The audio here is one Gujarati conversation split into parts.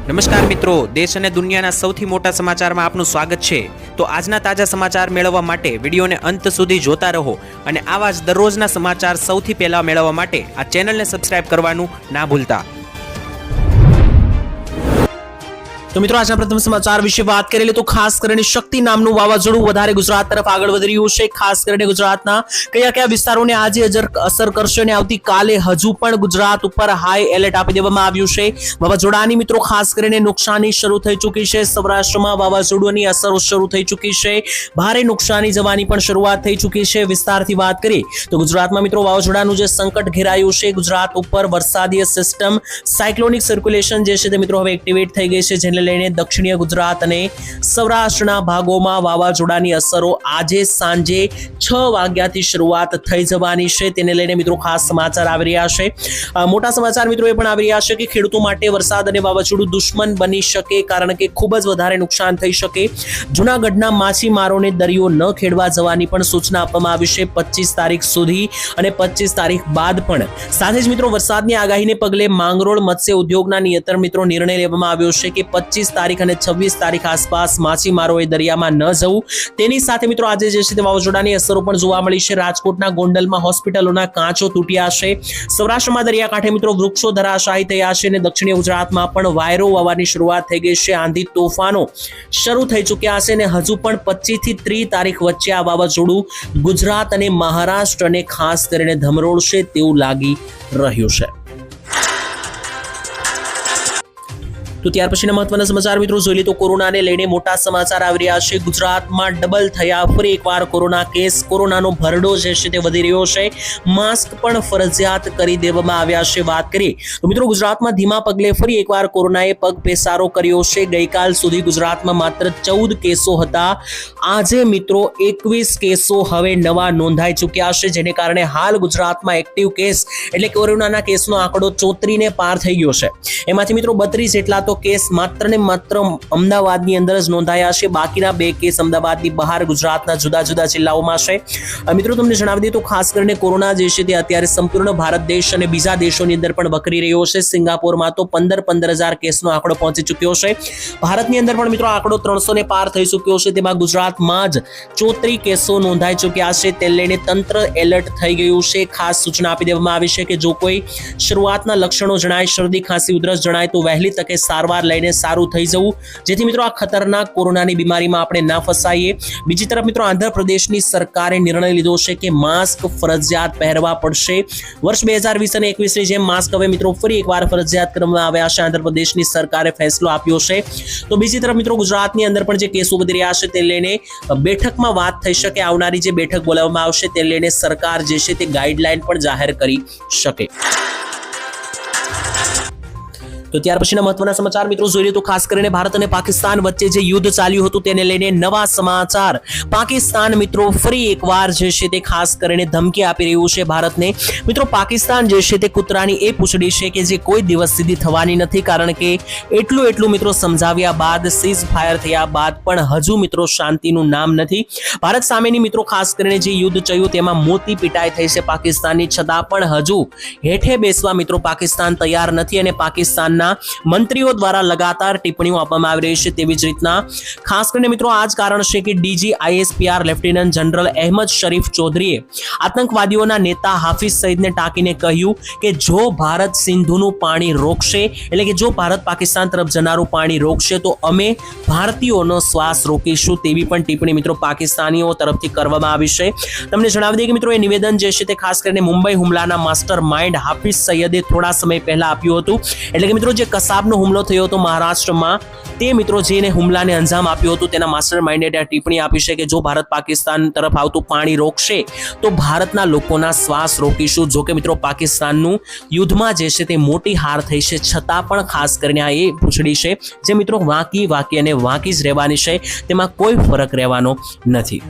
નમસ્કાર મિત્રો, દેશ અને દુનિયાના સૌથી મોટા સમાચારમાં આપનું સ્વાગત છે। તો આજના તાજા સમાચાર મેળવવા માટે વિડીયોને અંત સુધી જોતા રહો અને આવા જ દરરોજના સમાચાર સૌથી પહેલા મેળવવા માટે આ ચેનલને સબસ્ક્રાઇબ કરવાનું ના ભૂલતા। તો મિત્રો આજના પ્રથમ સમાચાર વિશે વાત કરીએ તો ખાસ કરીને શક્તિ નામનું વાવાઝોડું વધારે ગુજરાત તરફ આગળ વધી રહ્યું છે। ખાસ કરીને ગુજરાતના કયા વિસ્તારોને આજે અસર કરશે અને આવતીકાલે હજુ પણ ગુજરાત ઉપર હાઈ એલર્ટ આપી દેવામાં આવ્યું છે। વાવાઝોડાની મિત્રો ખાસ કરીને નુકસાની શરૂ થઈ ચૂકી છે। સૌરાષ્ટ્રમાં વાવાઝોડાની અસરો શરૂ થઈ ચૂકી છે। ભારે નુકસાની જવાની પણ શરૂઆત થઈ ચૂકી છે। વિસ્તારથી વાત કરીએ તો ગુજરાતમાં મિત્રો વાવાઝોડાનું જે સંકટ ઘેરાયું છે, ગુજરાત ઉપર વરસાદીય સિસ્ટમ સાયક્લોનિક સર્ક્યુલેશન જે છે તે મિત્રો હવે એક્ટિવેટ થઈ ગઈ છે, જેને લઈને દક્ષિણીય ગુજરાત અને સૌરાષ્ટ્રના ભાગોમાં વાવાઝોડાની અસરો આજે સાંજે 6 વાગ્યાથી શરૂઆત થઈ જવાની છે। તેને લઈને મિત્રો ખાસ સમાચાર આવી રહ્યા છે। મોટા સમાચાર મિત્રો એ પણ આવી રહ્યા છે કે ખેડૂતો માટે વરસાદ અને વાવાઝોડું દુશ્મન બની શકે, કારણ કે ખૂબ જ વધારે નુકસાન થઈ શકે। જૂનાગઢના માછીમારોને દરિયો ન ખેડવા જવાની પણ સૂચના આપવામાં આવી છે 25 તારીખ સુધી અને 25 તારીખ બાદ પણ। સાથે જ મિત્રો વરસાદની આગાહીને પગલે માંગરોળ મત્સ્ય ઉદ્યોગના નિયંત્રણ મિત્રો નિર્ણય લેવામાં આવ્યો છે કે 25 તારીખ અને 26 તારીખ આસપાસ માછીમારોએ દરિયામાં ન જવું। તેની સાથે મિત્રો આજે જે છે તે વાવાઝોડાની અસરો પણ જોવા મળી છે। રાજકોટના ગોંડલમાં હોસ્પિટલોના કાંચો તૂટ્યા છે। સૌરાષ્ટ્રમાં દરિયાકાંઠે મિત્રો વૃક્ષો ધરાશાયી થયા છે અને દક્ષિણીય ગુજરાતમાં પણ વાયરો વાવવાની શરૂઆત થઈ ગઈ છે। આંધી તોફાનો શરૂ થઈ ચૂક્યા છે અને હજુ પણ 25 થી 30 તારીખ વચ્ચે આ વાવાઝોડું ગુજરાત અને મહારાષ્ટ્રને ખાસ કરીને ધમરોળશે તેવું લાગી રહ્યું છે। તો ત્યાર પછીના મહત્વના સમાચાર મિત્રો જોઈ લે તો કોરોનાને લઈને મોટા સમાચાર આવી રહ્યા છે। ગુજરાતમાં ડબલ થયા ફરી એકવાર કોરોના કેસ। કોરોનાનો ભરડો જે છે તે વધી રહ્યો છે। માસ્ક પણ ફરજિયાત કરી દેવામાં આવ્યા છે। વાત કરીએ તો મિત્રો ગુજરાતમાં ધીમા પગલે ફરી એકવાર કોરોનાએ પગ પેસારો કર્યો છે। ગઈકાલ સુધી ગુજરાતમાં માત્ર 14 કેસો હતા। આજે મિત્રો 21 કેસો હવે નવા નોંધાઈ ચૂક્યા છે, જેને કારણે હાલ ગુજરાતમાં એક્ટિવ કેસ એટલે કોરોનાના કેસનો આંકડો 34 ને પાર થઈ ગયો છે। એમાંથી મિત્રો 32 જેટલા તો કેસ માત્ર ને માત્ર અમદાવાદની અંદર જ નોંધાયા છે। બાકીના 2 કેસ અમદાવાદની બહાર ગુજરાતના જુદા જુદા જિલ્લાઓમાં છે। મિત્રો તમને જણાવી દઈએ તો ખાસ કરીને કોરોના જે છે તે અત્યારે સંપૂર્ણ ભારત દેશ અને બીજા દેશોની અંદર પણ વકરી રહ્યો છે। સિંગાપોરમાં તો 15,000 કેસનો આંકડો પહોંચી ચૂક્યો છે। ભારતની અંદર પણ મિત્રો આંકડો 300 ને પાર થઈ ચૂક્યો છે। તેમાં ગુજરાતમાં જ 34 કેસો નોંધાઈ ચૂક્યા છે। તે લઈને તંત્ર એલર્ટ થઈ ગયું છે। ખાસ સૂચના આપી દેવામાં આવી છે કે જો કોઈ શરૂઆતના લક્ષણો જણાય, શરદી ખાંસી ઉધરસ જણાય તો વહેલી તકે સારવાર લઈને સારું થઈ જવું, જેથી મિત્રો આ ખતરનાક કોરોનાની બીમારીમાં આપણે ના ફસાઈએ। બીજી તરફ મિત્રો આંધ્રપ્રદેશની સરકારે નિર્ણય લીધો છે કે માસ્ક ફરજિયાત પહેરવા પડશે। વર્ષ 2020 અને 21ની જેમ માસ્ક હવે મિત્રો ફરી એકવાર ફરજિયાત કરવામાં આવ્યા છે। આંધ્રપ્રદેશની સરકારે ફેસલો આપ્યો છે। તો બીજી તરફ મિત્રો ગુજરાતની અંદર પણ જે કેસો વધી રહ્યા છે તે લઈને બેઠકમાં વાત થઈ શકે। આવનારી જે બેઠક બોલાવવામાં આવશે તે લઈને સરકાર જે છે તે ગાઈડલાઈન પણ જાહેર કરી શકે। તો ત્યાર પછીના મહત્વના સમાચાર મિત્રો જોઈએ તો ખાસ કરીને ભારત અને પાકિસ્તાન વચ્ચે જે યુદ્ધ ચાલ્યું હતું તેને લઈને નવા સમાચાર। પાકિસ્તાન મિત્રો ફરી એકવાર જે છે તે ખાસ કરીને ધમકી આપી રહ્યું છે ભારતને। મિત્રો પાકિસ્તાન જે છે તે કૂતરાની એ પૂંછડી છે કે જે કોઈ દિવસ સીધી થવાની નથી, કારણ કે એટલું મિત્રો સમજાવ્યા બાદ, સીઝ ફાયર થયા બાદ પણ હજુ મિત્રો શાંતિનું નામ નથી। ભારત સામેની મિત્રો ખાસ કરીને જે યુદ્ધ ચાલ્યું તેમાં મોટી પિટાઈ થઈ છે પાકિસ્તાનની, છતાં પણ હજુ હેઠે બેસવા મિત્રો પાકિસ્તાન તૈયાર નથી અને પાકિસ્તાન મંત્રીઓ દ્વારા લગાતાર ટિપ્પણીઓ આપવામાં આવી રહી છે। તેવી જ રીતના ખાસ કરીને મિત્રો આ જ કારણ છે કે DGISPR લેફ્ટિનન્ટ જનરલ અહેમદ શરીફ ચૌધરીએ આતંકવાદીઓના નેતા હાફિઝ સઈદને ટાંકીને કહ્યું કે જો ભારત સિંધુનું પાણી રોકશે, એટલે કે જો ભારત પાકિસ્તાન તરફ જનારું પાણી રોકશે તો અમે ભારતીયોનો શ્વાસ રોકીશું, તેવી પણ ટિપ્પણી મિત્રો પાકિસ્તાનીઓ તરફથી કરવામાં આવી છે। તમને જણાવી દઈએ કે મિત્રો એ નિવેદન જે છે તે ખાસ કરીને મુંબઈ હુમલાના માસ્ટર માઇન્ડ હાફિઝ સઈદે થોડા સમય પહેલા આપ્યું હતું। એટલે કે મિત્રો જે કસાબનો હુમલો થયો હતો મહારાષ્ટ્રમાં, તે મિત્રો જેને હુમલાને અંજામ આપ્યો હતો તેના માસ્ટર માઇન્ડે ટિપ્પણી આપી છે કે જો ભારત પાકિસ્તાન તરફ આવતું પાણી રોકશે તો ભારતના લોકોના શ્વાસ રોકીશું। જો કે મિત્રો પાકિસ્તાનનું યુદ્ધમાં જે છે તે મોટી હાર થઈ છે, છતાં પણ ખાસ કરીને આ એ પૂંછડી છે જે મિત્રો વાંકી અને વાંકી જ રહેવાની છે, તેમાં કોઈ ફરક રહેવાનો નથી।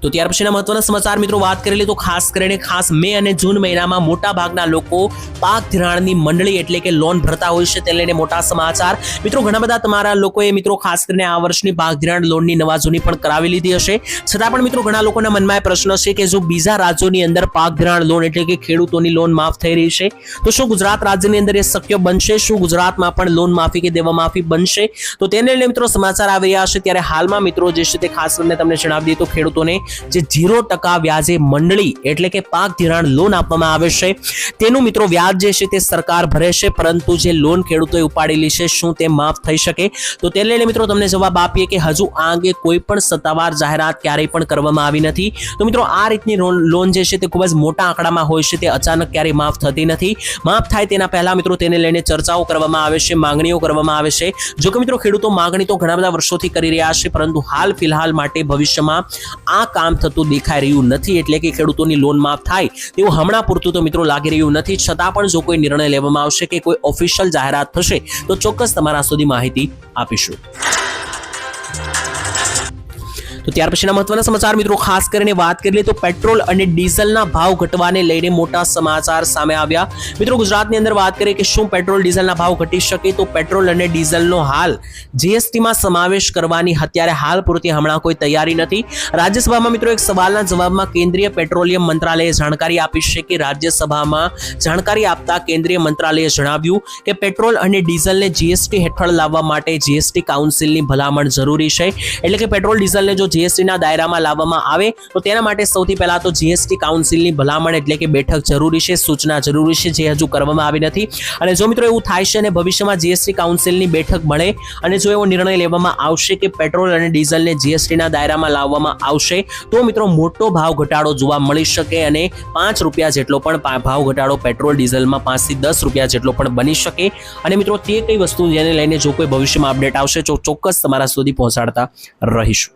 તો તો ત્યાર પછીના મહત્વના સમાચાર મિત્રો વાત કરી લઈએ તો ખાસ મે અને જૂન મહિનામાં મોટા ભાગના લોકો પાક ધિરાણની મંડળી એટલે કે લોન ભરતા હોય છે, તેને લઈને મોટા સમાચાર મિત્રો ઘણા બધા તમારા લોકોએ મિત્રો ખાસ કરીને આ વર્ષની પાક ધિરાણ લોનની નવા જૂની પણ કરાવી લીધી હશે, છતાં પણ મિત્રો ઘણા લોકોના મનમાં એ પ્રશ્ન છે કે જો બીજા રાજ્યોની અંદર પાક ધિરાણ લોન એટલે કે ખેડૂતોની લોન માફ થઈ રહી છે તો શું ગુજરાત રાજ્યની અંદર એ શક્ય બનશે? શું ગુજરાતમાં પણ લોન માફી કે દેવા માફી બનશે? તો તેને લઈને મિત્રો સમાચાર આવી રહ્યા છે। ત્યારે હાલમાં મિત્રો જે છે તે ખાસ કરીને તમને જણાવી દઈએ તો ખેડૂતોને જે 0% વ્યાજે મંડળી એટલે કે પાક ધિરાણ લોન આપવામાં આવે છે તેનું મિત્રો વ્યાજ જે છે તે સરકાર ભરે છે, પરંતુ જે લોન ખેડૂતોએ ઉપાડેલી છે શું તે માફ થઈ શકે? તો તેને લઈને મિત્રો તમને જવાબ આપીએ કે હજુ આ અંગે કોઈ પણ સત્તાવાર જાહેરાત ક્યારેય પણ કરવામાં આવી નથી। તો મિત્રો આ રીતની લોન જે છે તે ખૂબ જ મોટા આંકડામાં હોય છે, તે અચાનક ક્યારેય માફ થતી નથી। માફ થાય તેના પહેલા મિત્રો તેને લઈને ચર્ચાઓ કરવામાં આવે છે, માંગણીઓ કરવામાં આવે છે। જો કે મિત્રો ખેડૂતો માંગણી તો ઘણા બધા વર્ષોથી કરી રહ્યા છે, પરંતુ હાલ ફિલહાલ માટે ભવિષ્યમાં આ કામ થતું દેખાઈ રહ્યું નથી, એટલે કે ખેડૂતોની લોન માફ થાય તેવું હમણાં પૂરતું તો મિત્રો લાગી રહ્યું નથી। છતાં પણ જો કોઈ નિર્ણય લેવામાં આવશે કે કોઈ ઓફિશિયલ જાહેરાત થશે તો ચોક્કસ તમારા સુધી માહિતી આપીશું। તો ત્યાર પછીના મહત્વના સમાચાર મિત્રો ખાસ કરીને વાત કરી લઈએ તો પેટ્રોલ અને ડીઝલના ભાવ ઘટવાને લઈને મોટા સમાચાર સામે આવ્યા। મિત્રો ગુજરાતની અંદર વાત કરીએ કે શું પેટ્રોલ ડીઝલના ભાવ ઘટી શકે? તો પેટ્રોલ અને ડીઝલનો હાલ જીએસટીમાં સમાવેશ કરવાની અત્યારે હાલ પૂરતી હમણાં કોઈ તૈયારી નથી। રાજ્યસભામાં મિત્રો એક સવાલના જવાબમાં કેન્દ્રીય પેટ્રોલિયમ મંત્રાલયે જાણકારી આપી છે કે રાજ્યસભામાં જાણકારી આપતા કેન્દ્રીય મંત્રાલયે જણાવ્યું કે પેટ્રોલ અને ડીઝલને જીએસટી હેઠળ લાવવા માટે જીએસટી કાઉન્સિલની ભલામણ જરૂરી છે, એટલે કે પેટ્રોલ ડીઝલને જો જીએસટીના દાયરામાં લાવવામાં આવે તો તેના માટે સૌથી પહેલા તો જીએસટી કાઉન્સિલની ભલામણ એટલે કે બેઠક જરૂરી છે, સૂચના જરૂરી છે, જે હજુ કરવામાં આવી નથી। અને જો મિત્રો એવું થાય છે અને ભવિષ્યમાં જીએસટી કાઉન્સિલની બેઠક મળે અને જો એવો નિર્ણય લેવામાં આવશે કે પેટ્રોલ અને ડીઝલને જીએસટીના દાયરામાં લાવવામાં આવશે તો મિત્રો મોટો ભાવ ઘટાડો જોવા મળી શકે અને 5 રૂપિયા જેટલો પણ ભાવ ઘટાડો પેટ્રોલ ડીઝલમાં 5 થી 10 રૂપિયા જેટલો પણ બની શકે। અને મિત્રો તે કઈ વસ્તુ જેને લઈને જો કોઈ ભવિષ્યમાં અપડેટ આવશે તો ચોક્કસ તમારા સુધી પહોંચાડતા રહીશું।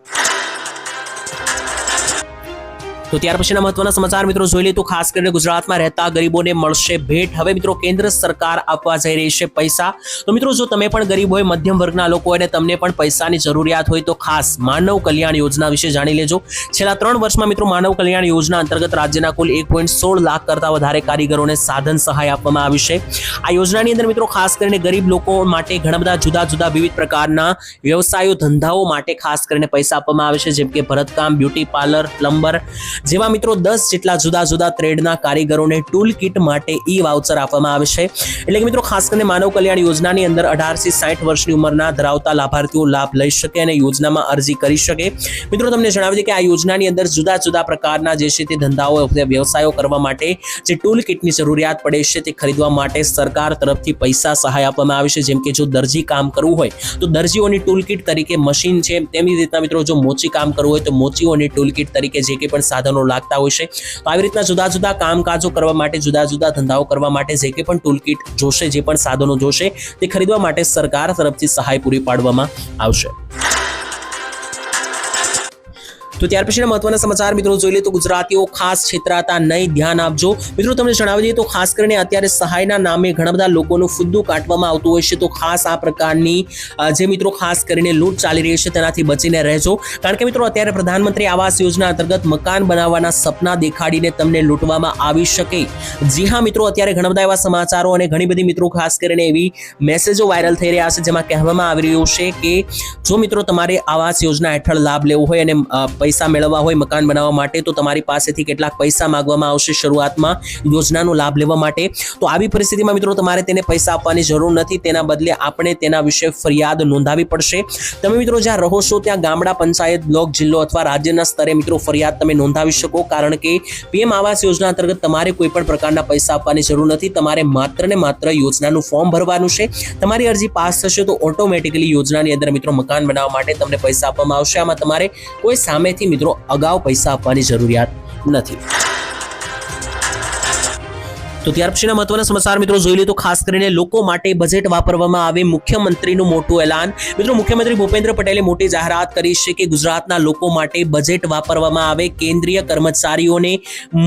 તો ત્યાર પછીના મહત્વના સમાચાર મિત્રો જોઈ લઈએ તો ખાસ કરીને ગુજરાતમાં રહેતા ગરીબોને મળશે ભેટ। હવે મિત્રો કેન્દ્ર સરકાર આપવા જઈ રહી છે પૈસા। તો મિત્રો જો તમે પણ ગરીબ હોય, મધ્યમ વર્ગના લોકો હોય અને તમને પણ પૈસાની જરૂરિયાત હોય તો ખાસ માનવ કલ્યાણ યોજના વિશે જાણી લેજો। છેલ્લા 3 વર્ષમાં મિત્રો માનવ કલ્યાણ યોજના અંતર્ગત રાજ્યના કુલ 1.16 લાખ કરતા વધારે કારીગરોને સાધન સહાય આપવામાં આવી છે। આ યોજનાની અંદર મિત્રો ખાસ કરીને ગરીબ લોકો માટે ઘણા બધા જુદા જુદા વિવિધ પ્રકારના વ્યવસાયો ધંધાઓ માટે ખાસ કરીને પૈસા આપવામાં આવે છે, જેમ કે ભરતકામ, બ્યુટી પાર્લર, પ્લમ્બર જેવા મિત્રો 10 જેટલા જુદા જુદા ટ્રેડના કારીગરોને ટૂલ કિટ માટે ઈ વાઉચર આપવામાં આવે છે। એટલે કે મિત્રો ખાસ કરીને માનવ કલ્યાણ યોજનાની અંદર 18 થી 60 વર્ષની ઉંમરના ધરાવતા લાભાર્થીઓ લાભ લઈ શકે અને યોજનામાં અરજી કરી શકે। મિત્રો તમને જણાવી દઈએ કે આ યોજનાની અંદર જુદા જુદા પ્રકારના જે છે તે ધંધાઓ વ્યવસાયો કરવા માટે જે ટૂલ કિટની જરૂરિયાત પડે છે તે ખરીદવા માટે સરકાર તરફથી પૈસા સહાય આપવામાં આવે છે। જેમ કે જો દરજી કામ કરવું હોય તો દરજીઓની ટૂલ કિટ તરીકે મશીન છે, તેવી રીતના મિત્રો જો મોચી કામ કરવું હોય તો મોચીઓની ટૂલ કિટ તરીકે જે કંઈ પણ સાધનો લાગતા હોય છે, તો આવી રીતના જુદા જુદા કામકાજો કરવા માટે, જુદા જુદા ધંધાઓ કરવા માટે જે કંઈ પણ ટૂલ કિટ જોશે, જે પણ સાધનો જોશે તે ખરીદવા માટે સરકાર તરફથી સહાય પૂરી પાડવામાં આવશે। તો ત્યાર પછીના મહત્વના સમાચાર મિત્રો જોઈ લઈએ તો ગુજરાતીઓ ખાસ છેતરાતા નહીં, ધ્યાન આપજો। મિત્રો તમને જણાવી દઈએ તો ખાસ કરીને અત્યારે સહાયના નામે ઘણા બધા લોકોનું ફુદ્દું કાઢવામાં આવતું હોય છે, તો ખાસ આ પ્રકારની જે મિત્રો ખાસ કરીને લૂંટ ચાલી રહી છે તેનાથી બચીને રહેજો। કારણ કે મિત્રો અત્યારે પ્રધાનમંત્રી આવાસ યોજના અંતર્ગત મકાન બનાવવાના સપના દેખાડીને તમને લૂંટવામાં આવી શકે। જી હા મિત્રો, અત્યારે ઘણા બધા એવા સમાચારો અને ઘણી બધી મિત્રો ખાસ કરીને એવી મેસેજો વાયરલ થઈ રહ્યા છે જેમાં કહેવામાં આવી રહ્યું છે કે જો મિત્રો તમારે આવાસ યોજના હેઠળ લાભ લેવો હોય અને પૈસા મેળવવા હોય મકાન બનાવવા માટે તો તમારી પાસેથી કેટલાક પૈસા માંગવામાં આવશે શરૂઆતમાં યોજનાનો લાભ લેવા માટે। તો આવી પરિસ્થિતિમાં મિત્રો તમારે તેને પૈસા આપવાની જરૂર નથી, તેના બદલે આપણે તેના વિશે ફરિયાદ નોંધાવી પડશે। તમે મિત્રો જ્યાં રહો છો ત્યાં ગામડા પંચાયત, બ્લોક, જિલ્લો અથવા રાજ્યના સ્તરે મિત્રો ફરિયાદ તમે નોંધાવી શકો, કારણ કે પીએમ આવાસ યોજના અંતર્ગત તમારે કોઈ પણ પ્રકારના પૈસા આપવાની જરૂર નથી। તમારે માત્ર ને માત્ર યોજનાનું ફોર્મ ભરવાનું છે। તમારી અરજી પાસ થશે તો ઓટોમેટિકલી યોજનાની અંદર મિત્રો મકાન બનાવવા માટે તમને પૈસા આપવામાં આવશે। આમાં તમારે કોઈ સામેથી મિત્રો અગાઉ પૈસા આપવાની જરૂરિયાત નથી। તો ત્યાર પછીના મહત્વના સમાચાર મિત્રો જોઈ લે તો ખાસ કરીને લોકો માટે બજેટ વાપરવામાં આવે મુખ્યમંત્રીનું મોટું એલાન. મિત્રો મુખ્યમંત્રી ભૂપેન્દ્ર પટેલે મોટી જાહેરાત કરી છે કે ગુજરાતના લોકો માટે બજેટ વાપરવામાં આવે. કેન્દ્રીય કર્મચારીઓને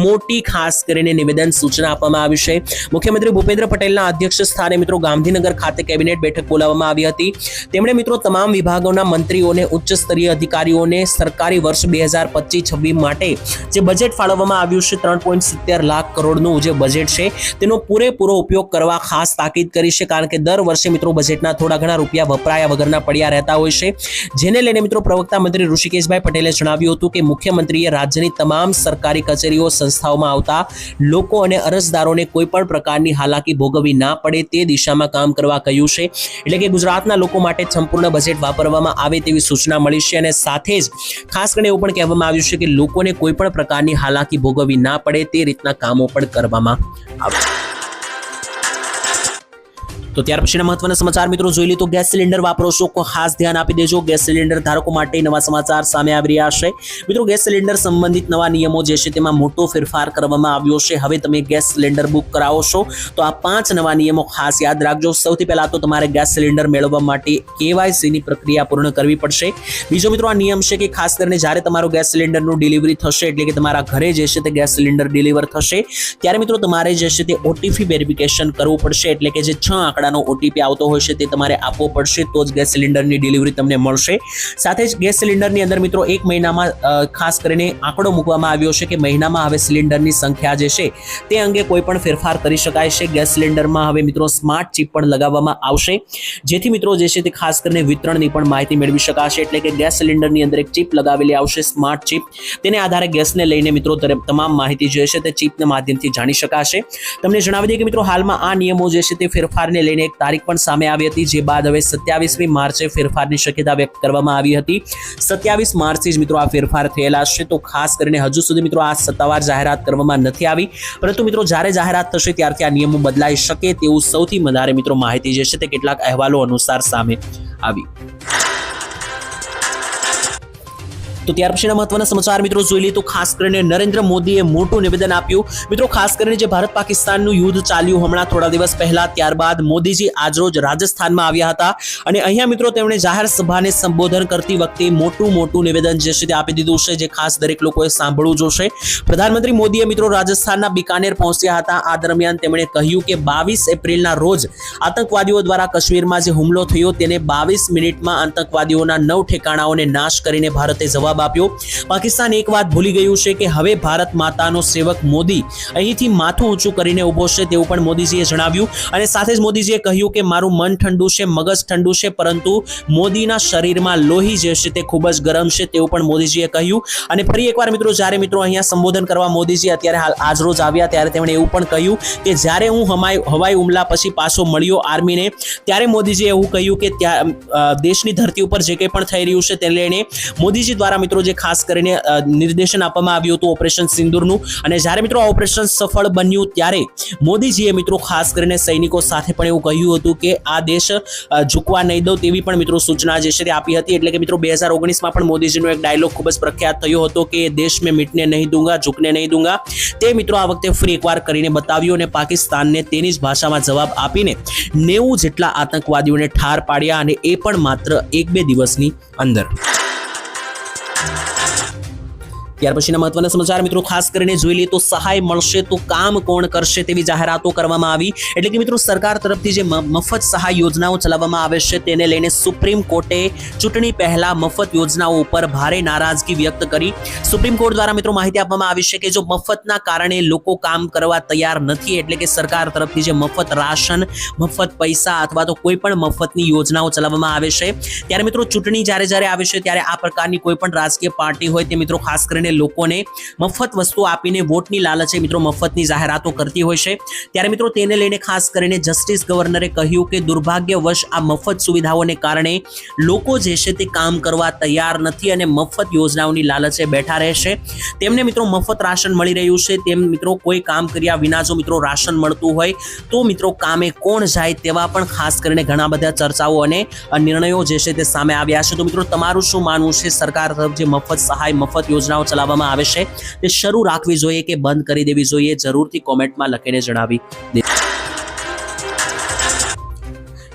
મોટી ખાસ કરીને નિવેદન સૂચના આપવામાં આવ્યું છે. મુખ્યમંત્રી ભૂપેન્દ્ર પટેલના અધ્યક્ષ સ્થાને મિત્રો ગાંધીનગર ખાતે કેબિનેટ બેઠક બોલાવવામાં આવી હતી. તેમણે મિત્રો તમામ વિભાગોના મંત્રીઓને ઉચ્ચ સ્તરીય અધિકારીઓને સરકારી વર્ષ 2025-26 માટે જે બજેટ ફાળવવામાં આવ્યું છે 3.70 લાખ કરોડનું જે બજેટ છે તેનો પૂરેપૂરો ઉપયોગ કરવા ખાસ તાકીદ કરી છે. કારણ કે દર વર્ષે મિત્રો બજેટના થોડા ઘણા રૂપિયા વપરાયા વગરના પડ્યા રહેતા હોય છે, જેને લઈને મિત્રો પ્રવક્તા મંત્રી ઋષિકેશભાઈ પટેલે જણાવ્યું હતું કે મુખ્યમંત્રીએ રાજ્યની તમામ સરકારી કચેરીઓ સંસ્થાઓમાં આવતા લોકો અને અરજદારોને કોઈ પણ પ્રકારની હાલાકી ભોગવવી ના પડે તે દિશામાં કામ કરવા કહ્યું છે. એટલે કે ગુજરાતના લોકો માટે સંપૂર્ણ બજેટ વાપરવામાં આવે તેવી સૂચના મળી છે અને સાથે જ ખાસ કરીને એવું પણ કહેવામાં આવ્યું છે કે લોકોને કોઈ પણ પ્રકારની હાલાકી ભોગવવી ના પડે તે રીતના કામો પણ કરવામાં આવે. તો ત્યાર પછીના મહત્વના સમાચાર મિત્રો જોઈ લે તો ગેસ સિલિન્ડર વાપરો છો તો ખાસ ધ્યાન આપી દેજો. ગેસ સિલિન્ડર ધારકો માટે નવા સમાચાર સામે આવી રહ્યા છે. મિત્રો ગેસ સિલિન્ડર સંબંધિત નવા નિયમો જે છે તેમાં મોટો ફેરફાર કરવામાં આવ્યો છે. હવે તમે ગેસ સિલિન્ડર બુક કરાવો છો તો આ 5 નવા નિયમો ખાસ યાદ રાખજો. સૌથી પહેલા તો તમારે ગેસ સિલિન્ડર મેળવવા માટે KYC ની પ્રક્રિયા પૂર્ણ કરવી પડશે. બીજો મિત્રો આ નિયમ છે કે ખાસ કરીને જ્યારે તમારો ગેસ સિલિન્ડરનું ડિલિવરી થશે એટલે કે તમારા ઘરે જે છે તે ગેસ સિલિન્ડર ડિલિવર થશે ત્યારે મિત્રો તમારે જે છે તે OTP વેરિફિકેશન કરવું પડશે. એટલે કે જે 6 આંકડાનો OTP આવતો હોય છે તે તમારે આપવો પડશે તો જ ગેસ સિલિન્ડરની ડિલિવરી તમને મળશે. સાથે જ ગેસ સિલિન્ડરની અંદર મિત્રો 1 મહિનામાં ખાસ કરીને આંકડો મૂકવામાં આવ્યો છે કે મહિનામાં હવે સિલિન્ડરની સંખ્યા જે છે તે અંગે કોઈ પણ ફેરફાર કરી શકાય છે. ગેસ સિલિન્ડરમાં હવે મિત્રો સ્માર્ટ ચિપ પણ લગાવવામાં આવશે જેથી મિત્રો જે છે તે ખાસ કરીને વિતરણની પણ માહિતી મેળવી શકાશે. એટલે કે ગેસ સિલિન્ડરની અંદર એક ચિપ લગાવેલી આવશે, સ્માર્ટ ચિપ. તેને આધારે ગેસને લઈને મિત્રો તમામ માહિતી જે છે તે ચિપના માધ્યમથી જાણી શકાશે. તમને જણાવી દઈએ કે મિત્રો હાલમાં આ નિયમો જે છે તે ફેરફારને લઈને એક તારીખ પણ સામે આવી હતી, જે બાદ હવે 27મી માર્ચે ફેરફારની શક્યતા વ્યક્ત કરવામાં આવી હતી. 27 માર્ચથી જ મિત્રો આ ફેરફાર થયેલા છે. તો ખાસ કરીને હજુ સુધી મિત્રો આ સત્તાવાર જાહેરાત કરવામાં નથી આવી, પરંતુ મિત્રો જ્યારે જાહેરાત થશે ત્યારથી આ નિયમો બદલાઈ શકે તેવું સૌથી વધારે મિત્રો માહિતી જે છે તે કેટલાક અહેવાલો અનુસાર સામે આવી. તો ત્યાર પછીના મહત્વના સમાચાર મિત્રો જોઈ લઈએ તો ખાસ કરીને નરેન્દ્ર મોદીએ મોટું નિવેદન આપ્યું. મિત્રો ખાસ કરીને જે ભારત પાકિસ્તાનનું યુદ્ધ ચાલ્યું હમણાં થોડા દિવસ પહેલા, ત્યારબાદ મોદીજી આજરોજ રાજસ્થાનમાં આવ્યા હતા અને અહીંયા મિત્રો તેમણે જાહેર સભાને સંબોધન કરતી વખતે મોટું નિવેદન જે છે તે આપી દીધું છે, જે ખાસ દરેક લોકોએ સાંભળવું જોશે. પ્રધાનમંત્રી મોદીએ મિત્રો રાજસ્થાનના બિકાનેર પહોંચ્યા હતા. આ દરમિયાન તેમણે કહ્યું કે 22 એપ્રિલના રોજ આતંકવાદીઓ દ્વારા કાશ્મીરમાં જે હુમલો થયો તેને 22 મિનિટમાં આતંકવાદીઓના 9 ઠેકાણાઓને નાશ કરીને ભારતે જવાબ આપ્યો. પાકિસ્તાન એક વાત ભૂલી ગયું છે કે હવે ભારત માતાનો સેવક મોદી અહીંથી માથું ઊંચું કરીને ઊભો છે તેવું પણ મોદીજીએ જણાવ્યું. અને સાથે જ મોદીજીએ કહ્યું કે મારું મન ઠંડુ છે, મગજ ઠંડુ છે, પરંતુ મોદીના શરીરમાં લોહી જે છે તે ખૂબ જ ગરમ છે તેવું પણ મોદીજીએ કહ્યું. અને ફરી એકવાર મિત્રો જ્યારે મિત્રો અહીંયા સંબોધન કરવા મોદીજી અત્યારે હાલ આજરોજ આવ્યા ત્યારે તેમણે એવું પણ કહ્યું કે જ્યારે હું હવાઈ હુમલા પછી પાછો મળ્યો આર્મીને ત્યારે મોદીજીએ એવું કહ્યું કે ત્યાં દેશની ધરતી ઉપર જે કંઈ પણ થઈ રહ્યું છે તેને લઈને મોદીજી દ્વારા મિત્રો જે ખાસ કરીને નિર્દેશન આપવામાં આવ્યું હતું ઓપરેશન સિંદૂરનું. અને જ્યારે મિત્રો આ ઓપરેશન સફળ બન્યું ત્યારે મોદીજીએ મિત્રો ખાસ કરીને સૈનિકો સાથે પણ એવું કહ્યું હતું કે આ દેશ ઝૂકવા નહીં દો તેવી પણ મિત્રો સૂચના જે છે તે આપી હતી. એટલે કે મિત્રો 2019માં પણ મોદીજીનો એક ડાયલોગ ખૂબ જ પ્રખ્યાત થયો હતો કે દેશ મેં મિટને નહીં દૂંગા, ઝૂકને નહીં દૂંગા. તે મિત્રો આ વખતે ફરી એકવાર કરીને બતાવ્યું અને પાકિસ્તાનને તેની જ ભાષામાં જવાબ આપીને 90 જેટલા આતંકવાદીઓને ઠાર પાડ્યા અને એ પણ માત્ર 1-2 દિવસની અંદર. ત્યાર પછીના મહત્વના સમાચાર મિત્રો ખાસ કરીને જોઈ લઈએ તો સહાય મળશે તો કામ કોણ કરશે તેવી જાહેરાતો કરવામાં આવી. એટલે કે મિત્રો સરકાર તરફથી જે મફત સહાય યોજનાઓ ચલાવવામાં આવે છે તેને લઈને સુપ્રીમ કોર્ટે ચૂંટણી પહેલા મફત યોજનાઓ ઉપર ભારે નારાજગી વ્યક્ત કરી. સુપ્રીમ કોર્ટ દ્વારા મિત્રો માહિતી આપવામાં આવી છે કે જો મફતના કારણે લોકો કામ કરવા તૈયાર નથી, એટલે કે સરકાર તરફથી જે મફત રાશન, મફત પૈસા અથવા તો કોઈ પણ મફતની યોજનાઓ ચલાવવામાં આવે છે ત્યારે મિત્રો ચૂંટણી જ્યારે આવે છે ત્યારે આ પ્રકારની કોઈ પણ રાજકીય પાર્ટી હોય તે મિત્રો ખાસ કરીને લોકોને મફત વસ્તુ આપીને વોટની લાલચે મિત્રો મફતની જાહેરાતો કરતી હોય છે. ત્યારે મિત્રો તેને લઈને ખાસ કરીને જસ્ટિસ ગવર્નરે કહ્યું કે દુર્ભાગ્યવશ આ મફત સુવિધાઓને કારણે લોકો જે છે તે કામ કરવા તૈયાર નથી અને મફત યોજનાઓની લાલચે બેઠા રહેશે. તેમને મિત્રો મફત રાશન મળી રહ્યું છે, તેમ મિત્રો કોઈ કામ કર્યા વિના જો મિત્રો રાશન મળતું હોય તો મિત્રો કામે કોણ જાય તેવા પણ ખાસ કરીને ઘણા બધા ચર્ચાઓ અને નિર્ણયો જે છે તે સામે આવ્યા છે. તો મિત્રો તમારું શું માનવું છે? સરકાર તરફ જે મફત સહાય, મફત યોજનાઓ ચલાવવામાં ચલાવવામાં આવે છે તે શરૂ રાખવી જોઈએ કે બંધ કરી દેવી જોઈએ, જરૂરથી કોમેન્ટમાં લખીને જણાવી દે.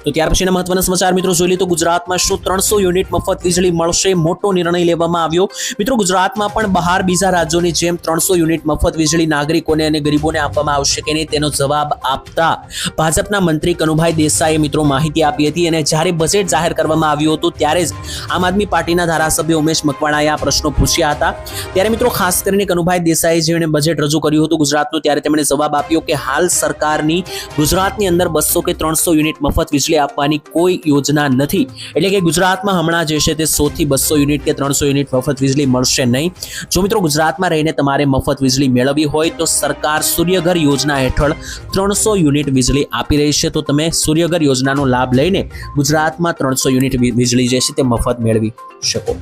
તો ત્યાર પછીના મહત્વના સમાચાર મિત્રો જોઈ લઈએ તો ગુજરાતમાં શું 300 યુનિટ મફત વીજળી મળશે? મોટો નિર્ણય લેવામાં આવ્યો. મિત્રો ગુજરાતમાં પણ બહાર બીજા રાજ્યોની જેમ 300 યુનિટ મફત વીજળી નાગરિકોને અને ગરીબોને આપવામાં આવશે કે નહીં તેનો જવાબ આપતા ભાજપના મંત્રી કનુભાઈ દેસાઈએ મિત્રો માહિતી આપી હતી. અને જ્યારે બજેટ જાહેર કરવામાં આવ્યું હતું ત્યારે જ આમ આદમી પાર્ટીના ધારાસભ્ય ઉમેશ મકવાણાએ આ પ્રશ્નો પૂછ્યા હતા. ત્યારે મિત્રો ખાસ કરીને કનુભાઈ દેસાઈએ જેણે બજેટ રજૂ કર્યું હતું ગુજરાતનું, ત્યારે તેમણે જવાબ આપ્યો કે હાલ સરકારની ગુજરાતની અંદર 200 કે 300 યુનિટ મફત વીજળી આપવાની કોઈ યોજના નથી. એટલે કે ગુજરાતમાં હમણાં જે છે તે 100 થી 200 યુનિટ કે 300 યુનિટ મફત વીજળી મળશે નહીં. જો મિત્રો ગુજરાતમાં રહીને તમારે મફત વીજળી મેળવવી હોય તો સરકાર સૂર્યઘર યોજના હેઠળ 300 યુનિટ વીજળી આપી રહી છે. તો તમે સૂર્યઘર યોજનાનો લાભ લઈને ગુજરાતમાં 300 યુનિટ વીજળી જે છે તે મફત મેળવી શકો.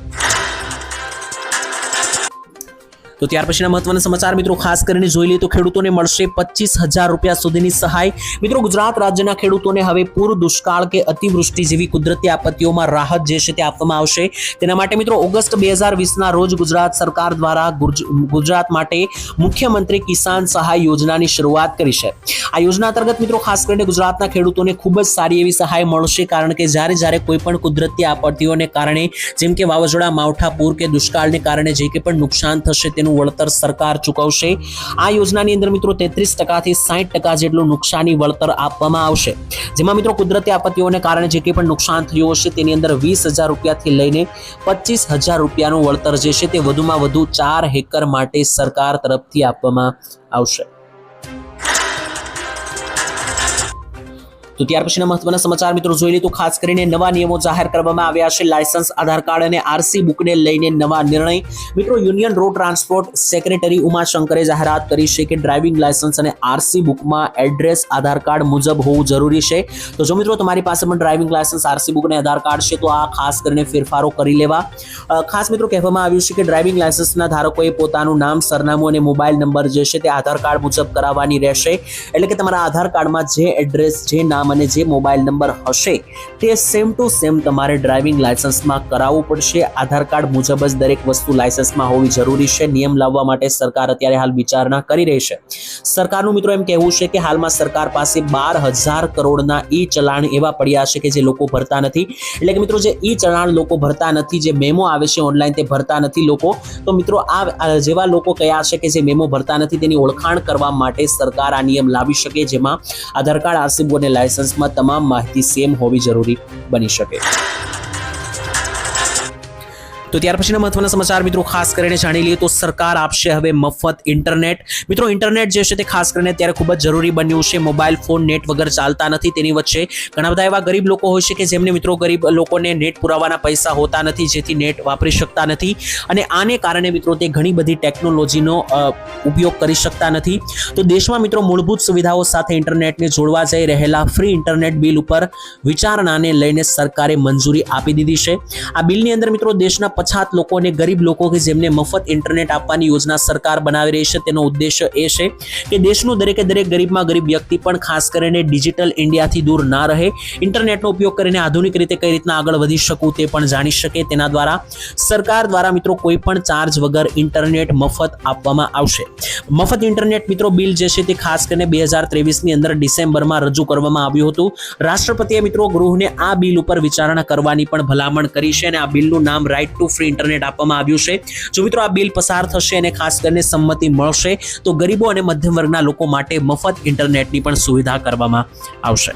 તો ત્યાર પછીના મહત્વના સમાચાર મિત્રો ખાસ કરીને જોઈ લઈએ તો ખેડૂતોને મળશે 25,000 રૂપિયા સુધીની સહાય. મિત્રો ગુજરાત રાજ્યના ખેડૂતોને હવે પૂર, દુષ્કાળ કે અતિવૃષ્ટિ જેવી કુદરતી આપત્તિઓમાં રાહત જે છે તે આપવામાં આવશે. તેના માટે મિત્રો ઓગસ્ટ 2020ના રોજ ગુજરાત સરકાર દ્વારા ગુજરાત માટે મુખ્યમંત્રી કિસાન સહાય યોજનાની શરૂઆત કરી છે. આ યોજના અંતર્ગત મિત્રો ખાસ કરીને ગુજરાતના ખેડૂતોને ખૂબ જ સારી એવી સહાય મળશે, કારણ કે જ્યારે કોઈ પણ કુદરતી આપત્તિઓને કારણે જેમ કે વાવાઝોડા, માવઠા, પૂર કે દુષ્કાળને કારણે જે કે પણ નુકસાન થશે તેનું વળતર સરકાર ચૂકવશે. આ યોજનાની અંદર મિત્રો 33% થી 60% જેટલું નુકસાની વળતર આપવામાં આવશે. જેમાં મિત્રો કુદરતી આપત્તિઓને કારણે જે કંઈ પણ નુકસાન થયું હશે તેની અંદર 20,000 રૂપિયાથી લઈને 25,000 રૂપિયાનું વળતર જે છે તે વધુમાં વધુ 4 હેક્ટર માટે સરકાર તરફથી આપવામાં આવશે. તો ત્યાર પછીના મહત્વના સમાચાર મિત્રો જોઈ લઈએ તો ખાસ કરીને નવા નિયમો જાહેર કરવામાં આવ્યા છે. લાયસન્સ, આધાર કાર્ડ અને આરસી બુકને લઈને નવા નિર્ણય. મિત્રો યુનિયન રોડ ટ્રાન્સપોર્ટ સેક્રેટરી ઉમાશંકરે જાહેરાત કરી છે કે ડ્રાઇવિંગ લાયસન્સ અને આરસી બુકમાં એડ્રેસ આધાર કાર્ડ મુજબ હોવું જરૂરી છે. તો જો મિત્રો તમારી પાસે પણ ડ્રાઇવિંગ લાયસન્સ, આરસી બુક અને આધાર કાર્ડ છે તો આ ખાસ કરીને ફેરફારો કરી લેવા. ખાસ મિત્રો કહેવામાં આવ્યું છે કે ડ્રાઇવિંગ લાયસન્સના ધારકોએ પોતાનું નામ, સરનામું અને મોબાઈલ નંબર જે છે તે આધાર કાર્ડ મુજબ કરાવવાની રહેશે. એટલે કે તમારા આધાર કાર્ડમાં જે એડ્રેસ, જે નામ અને જે મોબાઈલ નંબર હશે તે સેમ ટુ સેમ તમારે ડ્રાઇવિંગ લાયસન્સમાં કરાવવું પડશે. આધાર કાર્ડ મુજબ જ દરેક વસ્તુ લાયસન્સમાં હોવી જરૂરી છે. નિયમ લાવવા માટે સરકાર અત્યારે હાલ વિચારણા કરી રહી છે. સરકારનું મિત્રો એમ કહેવું છે કે હાલમાં સરકાર પાસે 12,000 કરોડના ઈ ચલાણ એવા પડ્યા છે કે જે લોકો ભરતા નથી. એટલે કે મિત્રો જે ઈ ચલાણ લોકો ભરતા નથી, જે મેમો આવે છે ઓનલાઈન તે ભરતા નથી લોકો. તો મિત્રો આ જેવા લોકો કયા છે કે જે મેમો ભરતા નથી તેની ઓળખાણ કરવા માટે સરકાર આ નિયમ લાવી શકે, જેમાં આધાર કાર્ડ, આરસી બુક અને લાયસન્સમાં તમામ માહિતી સેમ હોવી જરૂરી બની શકે. તો ત્યાર પછીના મહત્વના સમાચાર મિત્રો ખાસ કરીને જાણી લઈએ તો સરકાર આપશે હવે મફત ઇન્ટરનેટ. મિત્રો ઇન્ટરનેટ જે છે તે ખાસ કરીને અત્યારે ખૂબ જ જરૂરી બન્યું છે. મોબાઈલ ફોન નેટ વગર ચાલતા નથી. તેની વચ્ચે ઘણા બધા એવા ગરીબ લોકો હોય છે કે જેમને મિત્રો ગરીબ લોકોને નેટ પુરાવાના પૈસા હોતા નથી, જેથી નેટ વાપરી શકતા નથી. અને આને કારણે મિત્રો તે ઘણી બધી ટેકનોલોજીનો ઉપયોગ કરી શકતા નથી. તો દેશમાં મિત્રો મૂળભૂત સુવિધાઓ સાથે ઇન્ટરનેટને જોડવા જઈ રહેલા ફ્રી ઇન્ટરનેટ બિલ ઉપર વિચારણાને લઈને સરકારે મંજૂરી આપી દીધી છે. આ બિલની અંદર મિત્રો દેશના પછાત લોકો અને ગરીબ લોકો કે જેમને મફત ઇન્ટરનેટ આપવાની યોજના સરકાર બનાવી રહી છે. તેનો ઉદ્દેશ્ય એ છે કે દેશનું દરેક ગરીબમાં ગરીબ વ્યક્તિ પણ ખાસ કરીને ડિજિટલ ઇન્ડિયાથી દૂર ના રહે, ઇન્ટરનેટનો ઉપયોગ કરીને આધુનિક રીતે કઈ રીતના આગળ વધી શકું તે પણ જાણી શકે. તેના દ્વારા સરકાર દ્વારા મિત્રો કોઈ પણ ચાર્જ વગર ઇન્ટરનેટ મફત આપવામાં આવશે. મફત ઇન્ટરનેટ મિત્રો બિલ જે છે તે ખાસ કરીને 2023ની અંદર ડિસેમ્બરમાં રજૂ કરવામાં આવ્યું હતું. રાષ્ટ્રપતિએ મિત્રો ગૃહને આ બિલ ઉપર વિચારણા કરવાની પણ ભલામણ કરી છે અને આ બિલનું નામ રાઇટ ટુ ફ્રી ઇન્ટરનેટ આપવામાં આવ્યું છે. જો મિત્રો આ બિલ પસાર થશે અને ખાસ કરીને સંમતિ મળશે તો ગરીબો અને મધ્યમ વર્ગના લોકો માટે મફત ઇન્ટરનેટની પણ સુવિધા કરવામાં આવશે.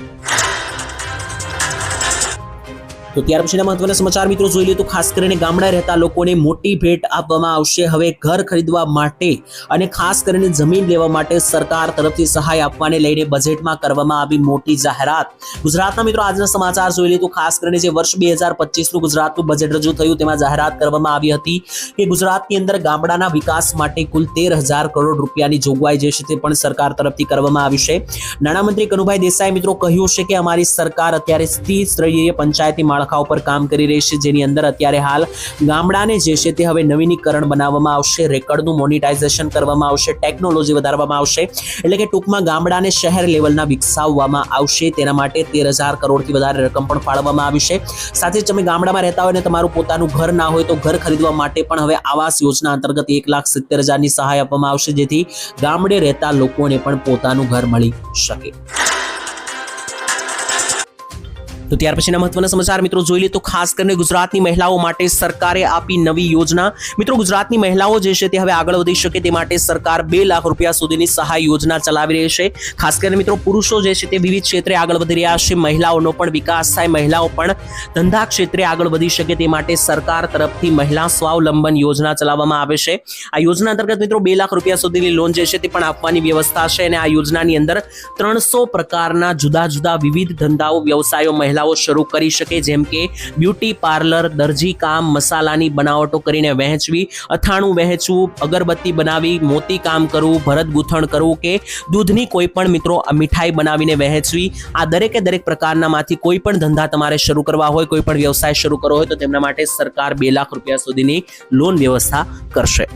તો ત્યાર પછીના મહત્વના સમાચાર મિત્રો જોઈ લઈએ તો ખાસ કરીને ગામડાએ રહેતા લોકોને મોટી ભેટ આપવામાં આવશે. હવે ઘર ખરીદવા માટે અને ખાસ કરીને જમીન લેવા માટે સરકાર તરફથી સહાય આપવાને લઈને બજેટમાં કરવામાં આવી મોટી જાહેરાત. ગુજરાતના મિત્રો આજના સમાચાર જોઈ લઈએ તો ખાસ કરીને જે વર્ષ 2025નું ગુજરાતનું બજેટ રજૂ થયું તેમાં જાહેરાત કરવામાં આવી હતી કે ગુજરાતની અંદર ગામડાના વિકાસ માટે કુલ 13,000 કરોડ રૂપિયાની જોગવાઈ જે છે તે પણ સરકાર તરફથી કરવામાં આવી છે. નાણામંત્રી કનુભાઈ દેસાઈ મિત્રો કહ્યું છે કે અમારી સરકાર અત્યારે સ્ત્રીસ્તરીય પંચાયતી માળખા શાખાઓ પર કામ કરી રહી છે, જેની અંદર અત્યારે હાલ ગામડાને જે છે તે હવે નવીનીકરણ બનાવવામાં આવશે, રેકર્ડનું મોનિટાઇઝેશન કરવામાં આવશે, ટેકનોલોજી વધારવામાં આવશે, એટલે કે ટૂંકમાં ગામડાને શહેર લેવલના વિકસાવવામાં આવશે. તેના માટે 13,000 કરોડથી વધારે રકમ પણ ફાળવવામાં આવી છે. સાથે જ તમે ગામડામાં રહેતા હોય અને તમારું પોતાનું ઘર ના હોય તો ઘર ખરીદવા માટે પણ હવે આવાસ યોજના અંતર્ગત 1,70,000ની સહાય આપવામાં આવશે, જેથી ગામડે રહેતા લોકોને પણ પોતાનું ઘર મળી શકે. તો ત્યાર પછીના મહત્વના સમાચાર મિત્રો જોઈ લઈએ તો ખાસ કરીને ગુજરાતની મહિલાઓ માટે સરકારે આપી નવી યોજના. મિત્રો ગુજરાતની મહિલાઓ જે છે તે હવે આગળ વધી શકે તે માટે સરકાર 2 લાખ રૂપિયા સુધીની સહાય યોજના ચલાવી રહી છે. ખાસ કરીને મિત્રો પુરુષો જે છે તે વિવિધ ક્ષેત્રે આગળ વધી રહ્યા છે, મહિલાઓનો પણ વિકાસ થાય, મહિલાઓ પણ ધંધા ક્ષેત્રે આગળ વધી શકે તે માટે સરકાર તરફથી મહિલા સ્વાવલંબન યોજના ચલાવવામાં આવે છે. આ યોજના અંતર્ગત મિત્રો 2 લાખ રૂપિયા સુધીની લોન જે છે તે પણ આપવાની વ્યવસ્થા છે અને આ યોજનાની અંદર 300 પ્રકારના જુદા જુદા વિવિધ ધંધાઓ વ્યવસાયો મહિલાઓ શરૂ કરી શકે, જેમ કે બ્યુટી પાર્લર, દરજી કામ, મસાલાની બનાવટો કરીને વહેંચવી, અથાણું વહેંચવું, અગરબત્તી બનાવી, મોતી કામ કરવું, ભરત ગૂંથણ કરવું કે દૂધની કોઈ પણ મિત્રો મીઠાઈ બનાવીને વહેંચવી. આ દરેકે દરેક પ્રકારનામાંથી કોઈ પણ ધંધા તમારે શરૂ કરવા હોય, કોઈ પણ વ્યવસાય શરૂ કરવો હોય તો તેમના માટે સરકાર 2 લાખ રૂપિયા સુધીની લોન વ્યવસ્થા કરશે.